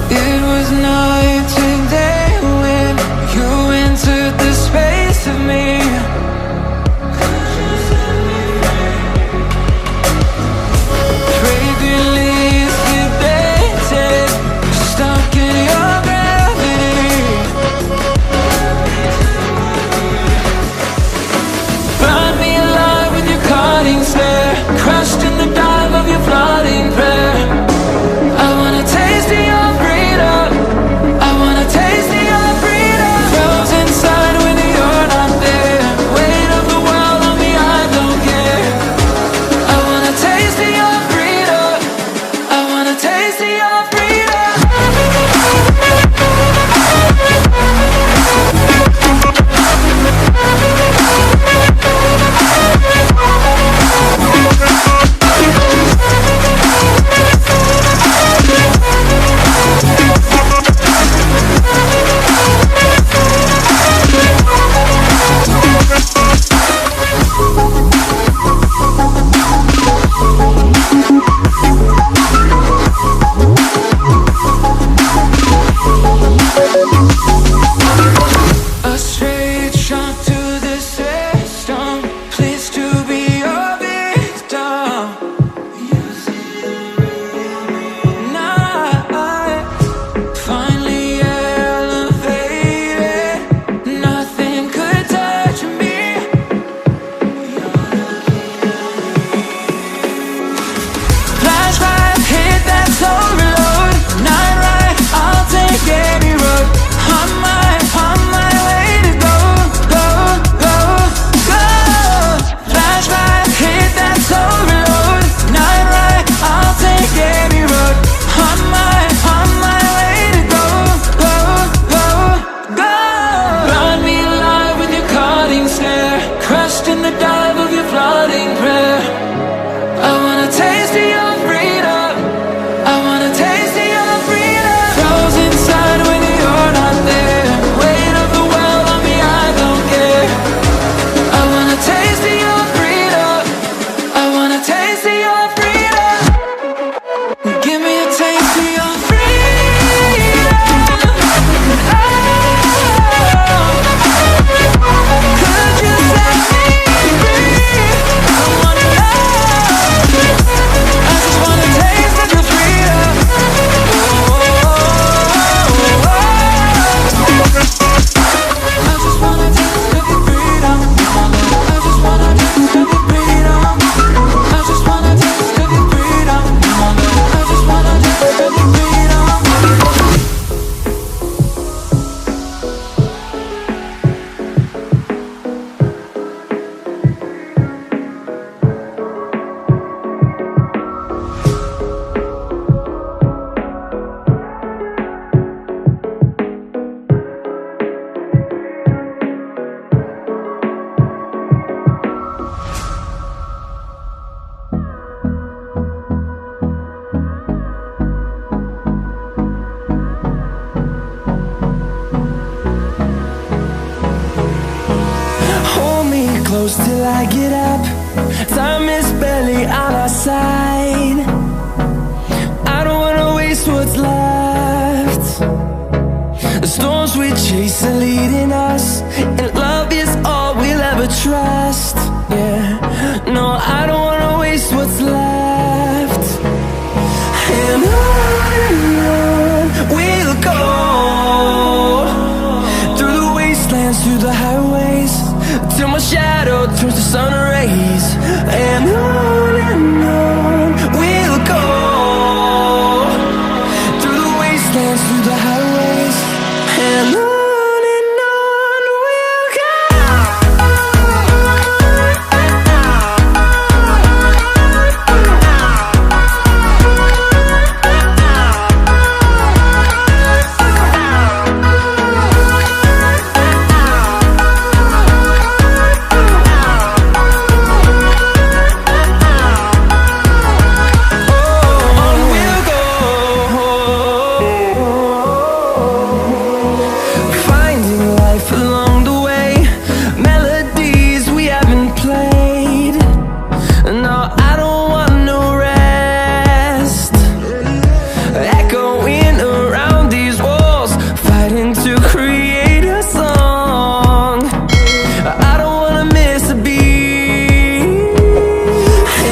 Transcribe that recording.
It was night and day when you entered the space of me. Fragrant leaves debated, stuck in your gravity. Burn me alive with your cutting stare, crushed in the dive of your flooding prayer. I wanna taste of your freedom, I wanna taste of your freedom. Frozen inside when you're not there, weight of the world on me, I don't care. I wanna taste of your freedom, I wanna taste of your freedom. A straight shot to the system, pleased to be your victim. Night finally elevated, nothing could touch me. Flashlight hit that soul reload, night ride, I'll take any road. On my way to go, go, go, go. Flashlight hit that soul reload, night ride, I'll take any road. On my way to go, go, go, go. Burn me alive with your cutting stare, crushed in the dive of your flooding prayer. I wanna taste of your freedom, I wanna taste of your freedom. Frozen inside when you're not there, weight of the world on me, I don't care. I wanna taste of your freedom, I wanna taste of your freedom. Give me a taste of your freedom. Oh, could you set me free? I wanna know. I just wanna taste of your freedom. I just wanna taste of your freedom. I just wanna taste of your freedom. I just wanna taste of your freedom. I just wanna taste of your freedom. Hold me close till I get up. Time is barely on our side. I don't wanna waste what's left. The storms we chase are leading us, and love is all we'll ever trust. Yeah, no, I don't wanna waste what's left. And on we'll go, through the wastelands, through the highways, till my shadow turns to sun rays. And on we'll go, through the wastelands, through the highways.